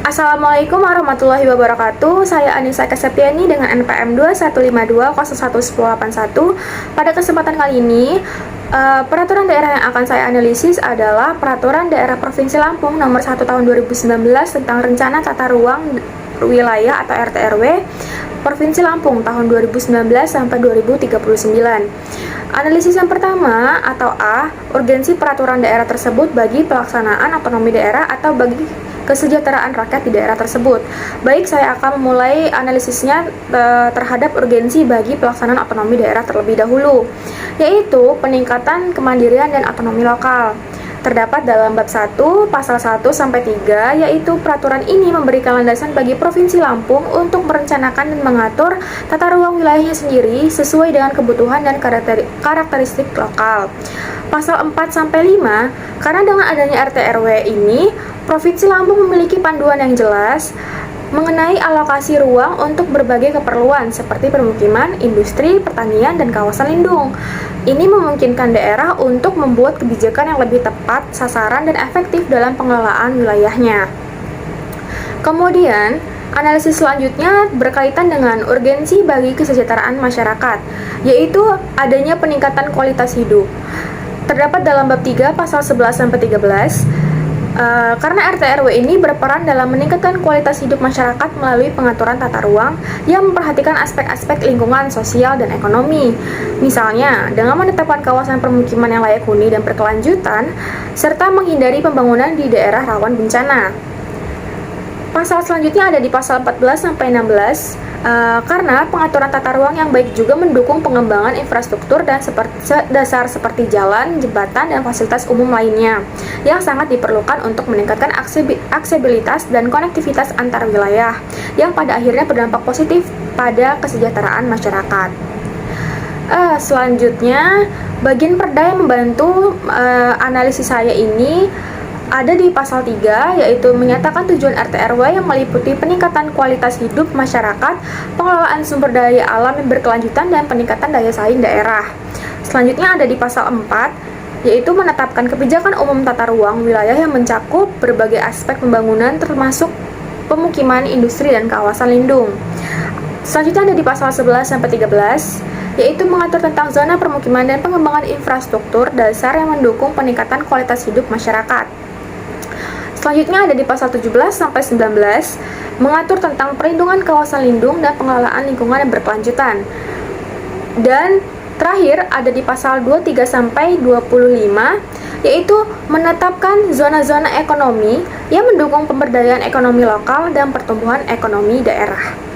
Assalamualaikum warahmatullahi wabarakatuh. Saya Anissa Kesepiani dengan NPM 2152011081. Pada kesempatan kali ini, peraturan daerah yang akan saya analisis adalah Peraturan Daerah Provinsi Lampung Nomor 1 Tahun 2019 tentang Rencana Tata Ruang Wilayah atau RT/RW Provinsi Lampung tahun 2019 sampai 2039. Analisis yang pertama atau A, urgensi peraturan daerah tersebut bagi pelaksanaan otonomi daerah atau bagi kesejahteraan rakyat di daerah tersebut. Baik, saya akan memulai analisisnya terhadap urgensi bagi pelaksanaan otonomi daerah terlebih dahulu, yaitu peningkatan kemandirian dan otonomi lokal. Terdapat dalam bab 1, pasal 1-3, yaitu peraturan ini memberikan landasan bagi Provinsi Lampung untuk merencanakan dan mengatur tata ruang wilayahnya sendiri sesuai dengan kebutuhan dan karakteristik lokal. Pasal 4-5, karena dengan adanya RT/RW ini, Provinsi Lampung memiliki panduan yang jelas mengenai alokasi ruang untuk berbagai keperluan seperti permukiman, industri, pertanian, dan kawasan lindung. Ini memungkinkan daerah untuk membuat kebijakan yang lebih tepat, sasaran, dan efektif dalam pengelolaan wilayahnya. Kemudian, analisis selanjutnya berkaitan dengan urgensi bagi kesejahteraan masyarakat, yaitu adanya peningkatan kualitas hidup. Terdapat dalam bab 3 pasal 11-13, karena RT/RW ini berperan dalam meningkatkan kualitas hidup masyarakat melalui pengaturan tata ruang yang memperhatikan aspek-aspek lingkungan, sosial, dan ekonomi. Misalnya, dengan menetapkan kawasan permukiman yang layak huni dan berkelanjutan, serta menghindari pembangunan di daerah rawan bencana. Pasal selanjutnya ada di pasal 14-16, karena pengaturan tata ruang yang baik juga mendukung pengembangan infrastruktur dan dasar seperti jalan, jembatan, dan fasilitas umum lainnya yang sangat diperlukan untuk meningkatkan aksesibilitas dan konektivitas antar wilayah yang pada akhirnya berdampak positif pada kesejahteraan masyarakat. Selanjutnya, bagian perda yang membantu analisis saya ini ada di pasal 3, yaitu menyatakan tujuan RT/RW yang meliputi peningkatan kualitas hidup masyarakat, pengelolaan sumber daya alam yang berkelanjutan, dan peningkatan daya saing daerah. Selanjutnya ada di pasal 4, yaitu menetapkan kebijakan umum tata ruang wilayah yang mencakup berbagai aspek pembangunan termasuk pemukiman, industri, dan kawasan lindung. Selanjutnya ada di pasal 11-13, yaitu mengatur tentang zona permukiman dan pengembangan infrastruktur dasar yang mendukung peningkatan kualitas hidup masyarakat. Selanjutnya ada di pasal 17-19, mengatur tentang perlindungan kawasan lindung dan pengelolaan lingkungan yang berkelanjutan. Dan terakhir ada di pasal 23-25, yaitu menetapkan zona-zona ekonomi yang mendukung pemberdayaan ekonomi lokal dan pertumbuhan ekonomi daerah.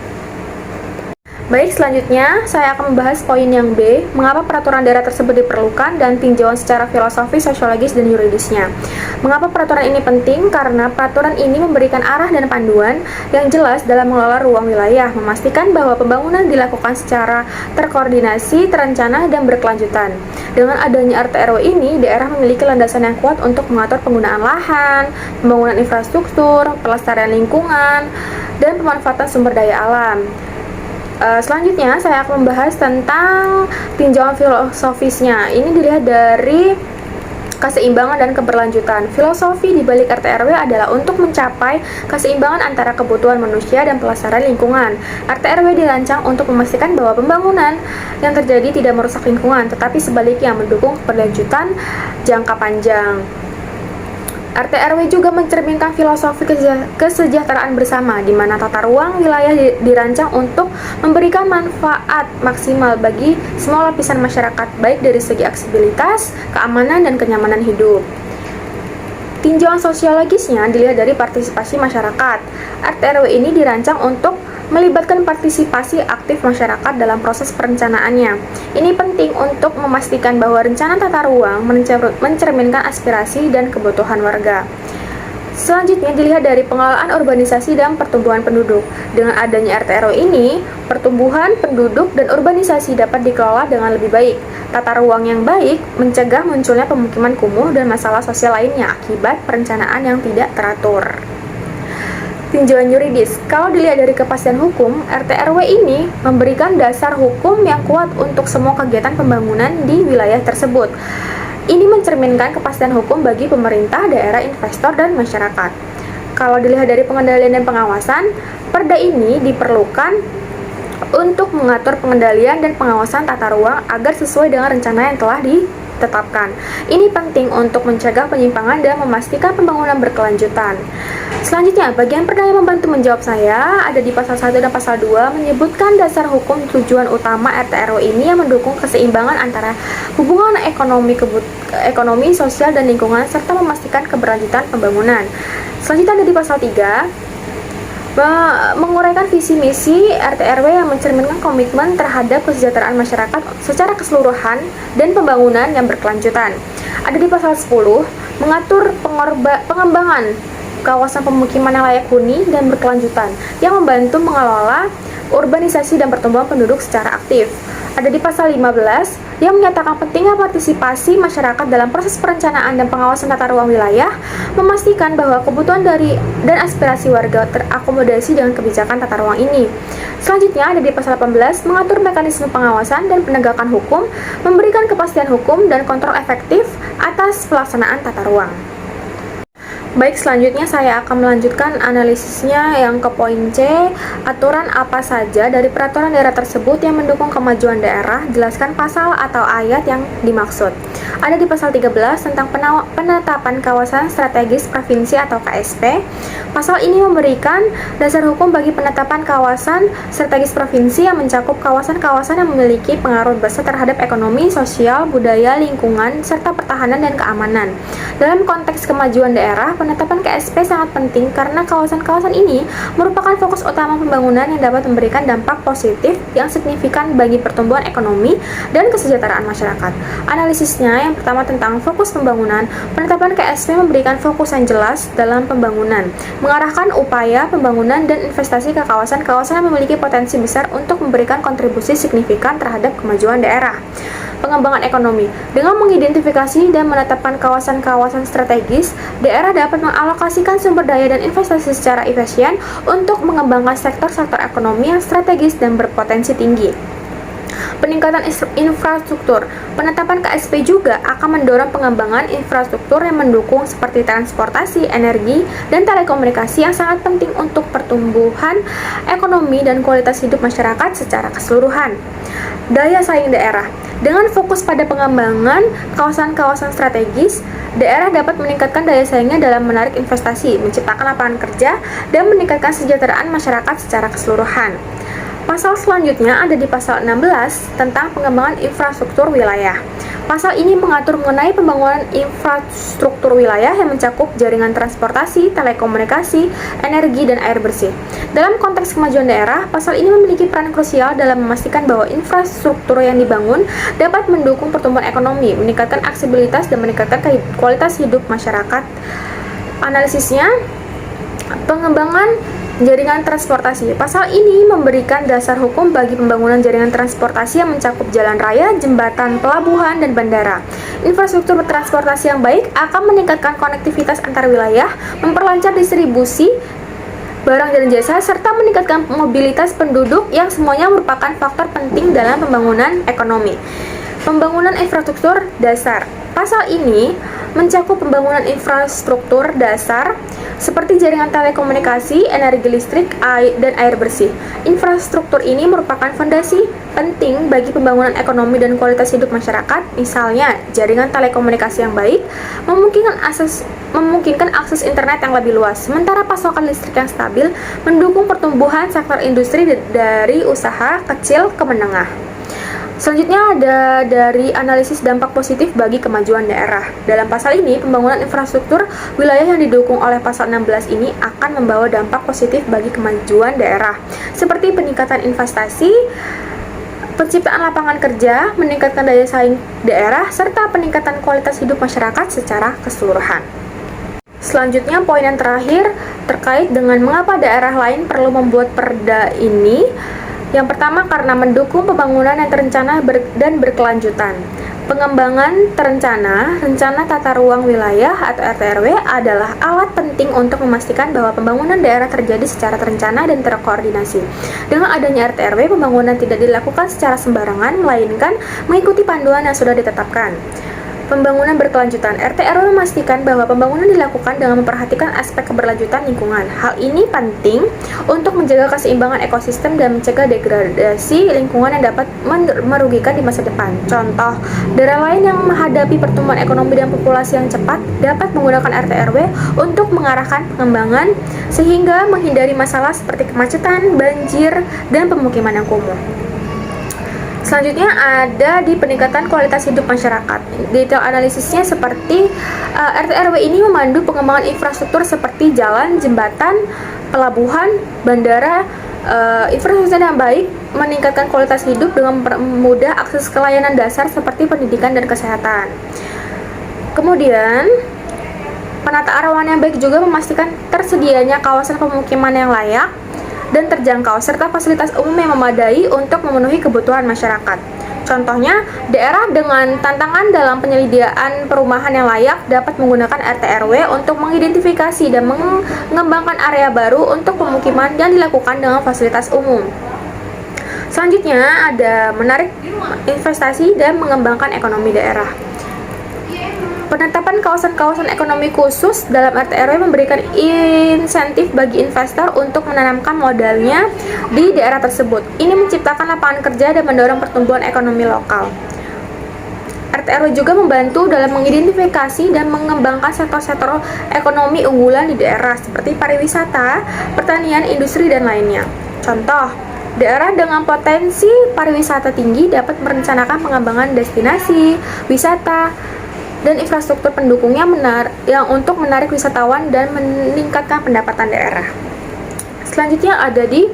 Baik, selanjutnya saya akan membahas poin yang B, mengapa peraturan daerah tersebut diperlukan dan tinjauan secara filosofis, sosiologis, dan yuridisnya. Mengapa peraturan ini penting? Karena peraturan ini memberikan arah dan panduan yang jelas dalam mengelola ruang wilayah, memastikan bahwa pembangunan dilakukan secara terkoordinasi, terencana, dan berkelanjutan. Dengan adanya RT/RW ini, daerah memiliki landasan yang kuat untuk mengatur penggunaan lahan, pembangunan infrastruktur, pelestarian lingkungan, dan pemanfaatan sumber daya alam. Selanjutnya saya akan membahas tentang tinjauan filosofisnya. Ini dilihat dari keseimbangan dan keberlanjutan. Filosofi di balik RT/RW adalah untuk mencapai keseimbangan antara kebutuhan manusia dan pelestarian lingkungan. RT/RW dirancang untuk memastikan bahwa pembangunan yang terjadi tidak merusak lingkungan, tetapi sebaliknya mendukung keberlanjutan jangka panjang. RT/RW juga mencerminkan filosofi kesejahteraan bersama, di mana tata ruang wilayah dirancang untuk memberikan manfaat maksimal bagi semua lapisan masyarakat, baik dari segi aksesibilitas, keamanan, dan kenyamanan hidup. Tinjauan sosiologisnya dilihat dari partisipasi masyarakat. RT/RW ini dirancang untuk melibatkan partisipasi aktif masyarakat dalam proses perencanaannya. Ini penting untuk memastikan bahwa rencana tata ruang mencerminkan aspirasi dan kebutuhan warga. Selanjutnya dilihat dari pengelolaan urbanisasi dan pertumbuhan penduduk. Dengan adanya RT/RW ini, pertumbuhan penduduk dan urbanisasi dapat dikelola dengan lebih baik. Tata ruang yang baik mencegah munculnya pemukiman kumuh dan masalah sosial lainnya akibat perencanaan yang tidak teratur. Tinjauan yuridis. Kalau dilihat dari kepastian hukum, RT/RW ini memberikan dasar hukum yang kuat untuk semua kegiatan pembangunan di wilayah tersebut. Ini mencerminkan kepastian hukum bagi pemerintah, daerah, investor, dan masyarakat. Kalau dilihat dari pengendalian dan pengawasan, Perda ini diperlukan untuk mengatur pengendalian dan pengawasan tata ruang agar sesuai dengan rencana yang telah ditetapkan. Ini penting untuk mencegah penyimpangan dan memastikan pembangunan berkelanjutan. Selanjutnya, bagian Perda yang membantu menjawab saya ada di pasal 1 dan pasal 2 menyebutkan dasar hukum tujuan utama RT RW ini yang mendukung keseimbangan antara hubungan ekonomi, sosial, dan lingkungan serta memastikan keberlanjutan pembangunan. Selanjutnya ada di pasal 3 menguraikan visi misi RT RW yang mencerminkan komitmen terhadap kesejahteraan masyarakat secara keseluruhan dan pembangunan yang berkelanjutan. Ada di pasal 10 mengatur pengembangan kawasan pemukiman yang layak huni dan berkelanjutan yang membantu mengelola urbanisasi dan pertumbuhan penduduk secara aktif. Ada di pasal 15 yang menyatakan pentingnya partisipasi masyarakat dalam proses perencanaan dan pengawasan tata ruang wilayah, memastikan bahwa kebutuhan dan aspirasi warga terakomodasi dengan kebijakan tata ruang ini. Selanjutnya ada di pasal 18 mengatur mekanisme pengawasan dan penegakan hukum, memberikan kepastian hukum dan kontrol efektif atas pelaksanaan tata ruang. Baik, selanjutnya saya akan melanjutkan analisisnya yang ke poin C. Aturan apa saja dari peraturan daerah tersebut yang mendukung kemajuan daerah? Jelaskan pasal atau ayat yang dimaksud. Ada di pasal 13 tentang penetapan kawasan strategis provinsi atau KSP. Pasal ini memberikan dasar hukum bagi penetapan kawasan strategis provinsi yang mencakup kawasan-kawasan yang memiliki pengaruh besar terhadap ekonomi, sosial, budaya, lingkungan, serta pertahanan dan keamanan. Dalam konteks kemajuan daerah, penetapan KSP sangat penting karena kawasan-kawasan ini merupakan fokus utama pembangunan yang dapat memberikan dampak positif yang signifikan bagi pertumbuhan ekonomi dan kesejahteraan masyarakat. Analisisnya yang pertama tentang fokus pembangunan, penetapan KSP memberikan fokus yang jelas dalam pembangunan, mengarahkan upaya pembangunan dan investasi ke kawasan-kawasan yang memiliki potensi besar untuk memberikan kontribusi signifikan terhadap kemajuan daerah. Pengembangan ekonomi. Dengan mengidentifikasi dan menetapkan kawasan-kawasan strategis, daerah dapat mengalokasikan sumber daya dan investasi secara efisien untuk mengembangkan sektor-sektor ekonomi yang strategis dan berpotensi tinggi. Peningkatan infrastruktur. Penetapan KSP juga akan mendorong pengembangan infrastruktur yang mendukung seperti transportasi, energi, dan telekomunikasi yang sangat penting untuk pertumbuhan ekonomi dan kualitas hidup masyarakat secara keseluruhan. Daya saing daerah. Dengan fokus pada pengembangan kawasan-kawasan strategis, daerah dapat meningkatkan daya saingnya dalam menarik investasi, menciptakan lapangan kerja, dan meningkatkan kesejahteraan masyarakat secara keseluruhan. Pasal selanjutnya ada di pasal 16 tentang pengembangan infrastruktur wilayah. Pasal ini mengatur mengenai pembangunan infrastruktur wilayah yang mencakup jaringan transportasi, telekomunikasi, energi, dan air bersih. Dalam konteks kemajuan daerah, pasal ini memiliki peran krusial dalam memastikan bahwa infrastruktur yang dibangun dapat mendukung pertumbuhan ekonomi, meningkatkan aksesibilitas, dan meningkatkan kualitas hidup masyarakat. Analisisnya, pengembangan jaringan transportasi. Pasal ini memberikan dasar hukum bagi pembangunan jaringan transportasi yang mencakup jalan raya, jembatan, pelabuhan, dan bandara. Infrastruktur transportasi yang baik akan meningkatkan konektivitas antar wilayah, memperlancar distribusi barang dan jasa, serta meningkatkan mobilitas penduduk yang semuanya merupakan faktor penting dalam pembangunan ekonomi. Pembangunan infrastruktur dasar. Pasal ini mencakup pembangunan infrastruktur dasar seperti jaringan telekomunikasi, energi listrik, dan air bersih. Infrastruktur ini merupakan fondasi penting bagi pembangunan ekonomi dan kualitas hidup masyarakat. Misalnya, jaringan telekomunikasi yang baik memungkinkan akses internet yang lebih luas, sementara pasokan listrik yang stabil mendukung pertumbuhan sektor industri dari usaha kecil ke menengah. Selanjutnya ada dari analisis dampak positif bagi kemajuan daerah. Dalam pasal ini, pembangunan infrastruktur wilayah yang didukung oleh pasal 16 ini akan membawa dampak positif bagi kemajuan daerah, seperti peningkatan investasi, penciptaan lapangan kerja, meningkatkan daya saing daerah, serta peningkatan kualitas hidup masyarakat secara keseluruhan. Selanjutnya, poin yang terakhir terkait dengan mengapa daerah lain perlu membuat perda ini. Yang pertama, karena mendukung pembangunan yang terencana dan berkelanjutan. Pengembangan rencana tata ruang wilayah atau RT/RW adalah alat penting untuk memastikan bahwa pembangunan daerah terjadi secara terencana dan terkoordinasi. Dengan adanya RT/RW, pembangunan tidak dilakukan secara sembarangan, melainkan mengikuti panduan yang sudah ditetapkan. Pembangunan berkelanjutan. RT RW memastikan bahwa pembangunan dilakukan dengan memperhatikan aspek keberlanjutan lingkungan. Hal ini penting untuk menjaga keseimbangan ekosistem dan mencegah degradasi lingkungan yang dapat merugikan di masa depan. Contoh, daerah lain yang menghadapi pertumbuhan ekonomi dan populasi yang cepat dapat menggunakan RT RW untuk mengarahkan pengembangan sehingga menghindari masalah seperti kemacetan, banjir, dan pemukiman yang kumuh. Selanjutnya ada di peningkatan kualitas hidup masyarakat. Detail analisisnya seperti RT RW ini memandu pengembangan infrastruktur seperti jalan, jembatan, pelabuhan, bandara, infrastruktur yang baik, meningkatkan kualitas hidup dengan mempermudah akses ke layanan dasar seperti pendidikan dan kesehatan. Kemudian, penataan ruang yang baik juga memastikan tersedianya kawasan pemukiman yang layak dan terjangkau, serta fasilitas umum yang memadai untuk memenuhi kebutuhan masyarakat. Contohnya, daerah dengan tantangan dalam penyediaan perumahan yang layak dapat menggunakan RT RW untuk mengidentifikasi dan mengembangkan area baru untuk pemukiman yang dilakukan dengan fasilitas umum. Selanjutnya, ada menarik investasi dan mengembangkan ekonomi daerah. Penetapan kawasan-kawasan ekonomi khusus dalam RT RW memberikan insentif bagi investor untuk menanamkan modalnya di daerah tersebut. Ini menciptakan lapangan kerja dan mendorong pertumbuhan ekonomi lokal. RT RW juga membantu dalam mengidentifikasi dan mengembangkan sektor-sektor ekonomi unggulan di daerah seperti pariwisata, pertanian, industri, dan lainnya. Contoh, daerah dengan potensi pariwisata tinggi dapat merencanakan pengembangan destinasi, wisata, dan infrastruktur pendukungnya yang untuk menarik wisatawan dan meningkatkan pendapatan daerah. Selanjutnya ada di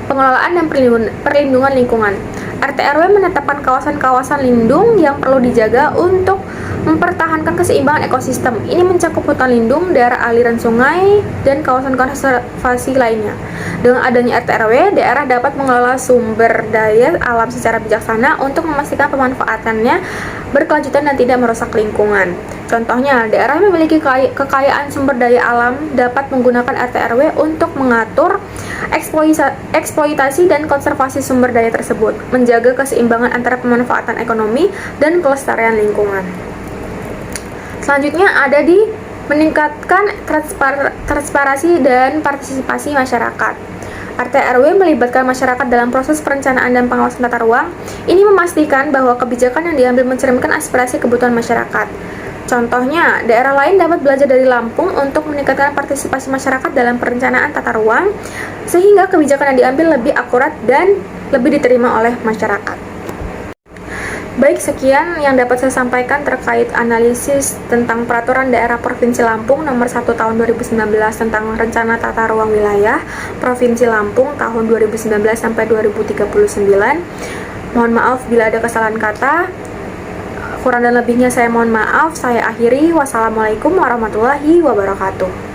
pengelolaan dan perlindungan lingkungan. RT RW menetapkan kawasan-kawasan lindung yang perlu dijaga untuk mempertahankan keseimbangan ekosistem. Ini mencakup hutan lindung, daerah aliran sungai, dan kawasan konservasi lainnya. Dengan adanya RT RW, daerah dapat mengelola sumber daya alam secara bijaksana untuk memastikan pemanfaatannya berkelanjutan dan tidak merusak lingkungan. Contohnya, daerah yang memiliki kekayaan sumber daya alam dapat menggunakan RT RW untuk mengatur eksploitasi dan konservasi sumber daya tersebut, menjaga keseimbangan antara pemanfaatan ekonomi dan kelestarian lingkungan. Selanjutnya ada di meningkatkan transparansi dan partisipasi masyarakat. RT RW melibatkan masyarakat dalam proses perencanaan dan pengawasan tata ruang. Ini memastikan bahwa kebijakan yang diambil mencerminkan aspirasi kebutuhan masyarakat. Contohnya, daerah lain dapat belajar dari Lampung untuk meningkatkan partisipasi masyarakat dalam perencanaan tata ruang, sehingga kebijakan yang diambil lebih akurat dan lebih diterima oleh masyarakat. Baik, sekian yang dapat saya sampaikan terkait analisis tentang Peraturan Daerah Provinsi Lampung Nomor 1 Tahun 2019 tentang Rencana Tata Ruang Wilayah Provinsi Lampung tahun 2019 sampai 2039. Mohon maaf bila ada kesalahan kata. Kurang dan lebihnya saya mohon maaf. Saya akhiri. Wassalamualaikum warahmatullahi wabarakatuh.